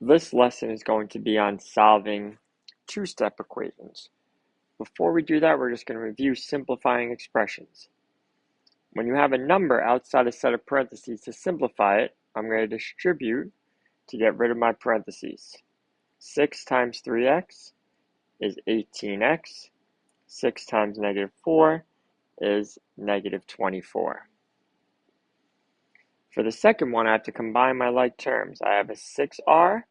This lesson is going to be on solving two-step equations. Before we do that, we're just going to review simplifying expressions. When you have a number outside a set of parentheses to simplify it, I'm going to distribute to get rid of my parentheses. 6 times 3x is 18x. 6 times negative 4 is negative 24. For the second one, I have to combine my like terms. I have a 6r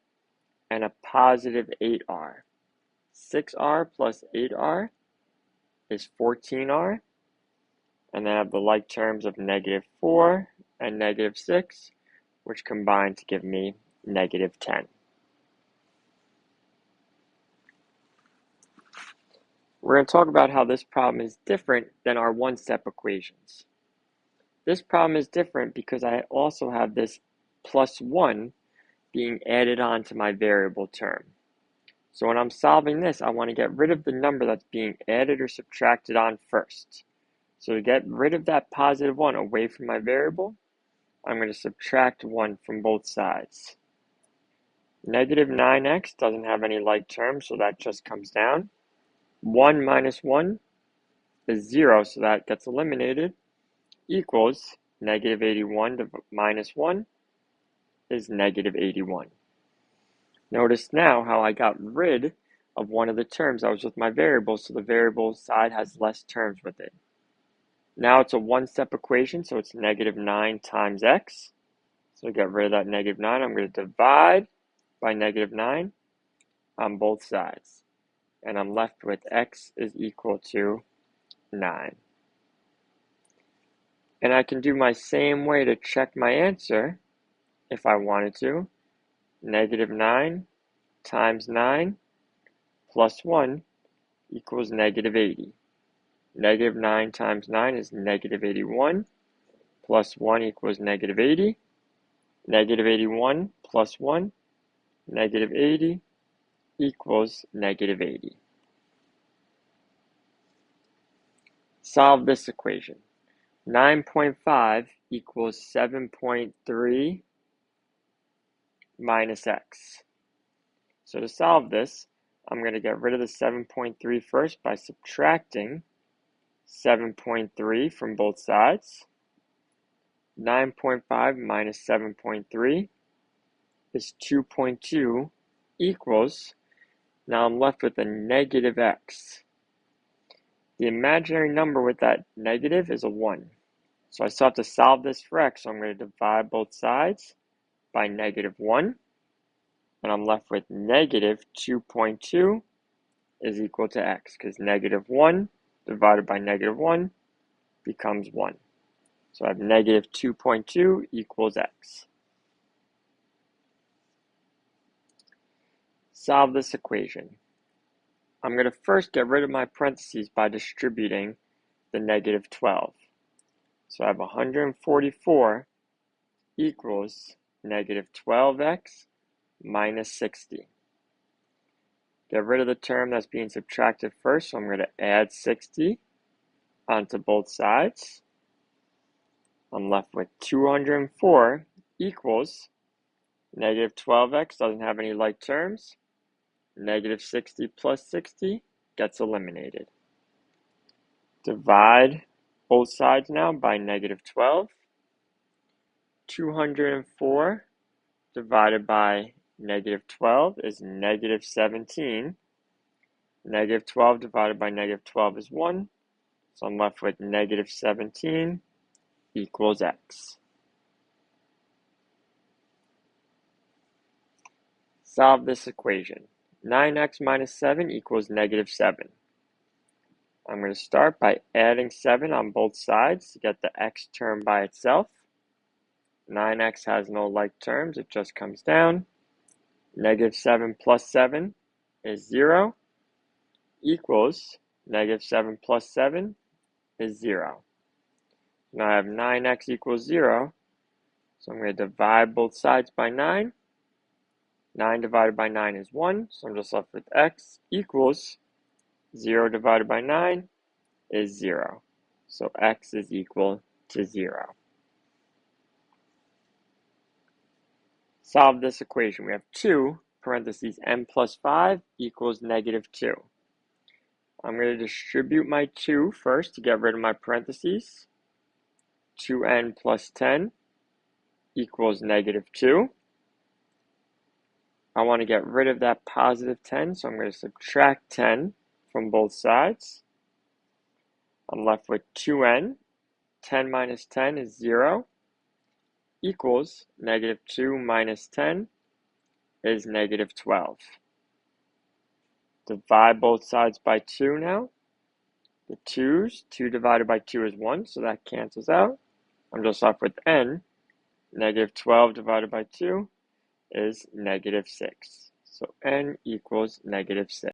and a positive 8r. 6r plus 8r is 14r, and then I have the like terms of negative 4 and negative 6, which combine to give me negative 10. We're going to talk about how this problem is different than our one-step equations. This problem is different because I also have this plus 1 being added on to my variable term. So when I'm solving this, I want to get rid of the number that's being added or subtracted on first. So to get rid of that positive 1 away from my variable, I'm going to subtract 1 from both sides. Negative 9x doesn't have any like terms, so that just comes down. 1 minus 1 is 0, so that gets eliminated, equals negative 81 minus 1 is negative 81. Notice now how I got rid of one of the terms that was with my variable, so the variable side has less terms with it. Now it's a one-step equation, so it's negative 9 times x. So to get rid of that negative 9, I'm going to divide by negative 9 on both sides. And I'm left with x is equal to 9. And I can do my same way to check my answer if I wanted to. Negative 9 times 9 plus 1 equals negative 80. Negative 9 times 9 is negative 81, plus 1 equals negative 80. Negative 81 plus 1, negative 80, equals negative 80. Solve this equation. 9.5 equals 7.3 minus x. So to solve this, I'm going to get rid of the 7.3 first by subtracting 7.3 from both sides. 9.5 minus 7.3 is 2.2 equals, now I'm left with a negative x. The imaginary number with that negative is a 1. So I still have to solve this for x, so I'm going to divide both sides by negative 1. And I'm left with negative 2.2 is equal to x, because negative 1 divided by negative 1 becomes 1. So I have negative 2.2 equals x. Solve this equation. I'm going to first get rid of my parentheses by distributing the negative 12. So I have 144 equals negative 12x minus 60. Get rid of the term that's being subtracted first, so I'm going to add 60 onto both sides. I'm left with 204 equals negative 12x doesn't have any like terms. Negative 60 plus 60 gets eliminated. Divide both sides now by negative 12. 204 divided by negative 12 is negative 17. Negative 12 divided by negative 12 is 1. So I'm left with negative 17 equals x. Solve this equation. 9x minus 7 equals negative 7. I'm going to start by adding 7 on both sides to get the x term by itself. 9x has no like terms, it just comes down. Negative 7 plus 7 is 0, equals negative 7 plus 7 is 0. Now I have 9x equals 0, so I'm going to divide both sides by 9. 9 divided by 9 is 1, so I'm just left with x equals 0 divided by 9 is 0. So x is equal to 0. solve this equation. We have 2 parentheses n plus 5 equals negative 2. I'm going to distribute my 2 first to get rid of my parentheses. 2n plus 10 equals negative 2. I want to get rid of that positive 10, so I'm going to subtract 10 from both sides. I'm left with 2n. 10 minus 10 is 0, equals negative 2 minus 10 is negative 12. Divide both sides by 2 now. The 2's, 2 divided by 2 is 1, so that cancels out. I'm just left with n. Negative 12 divided by 2 is negative 6. So n equals negative 6.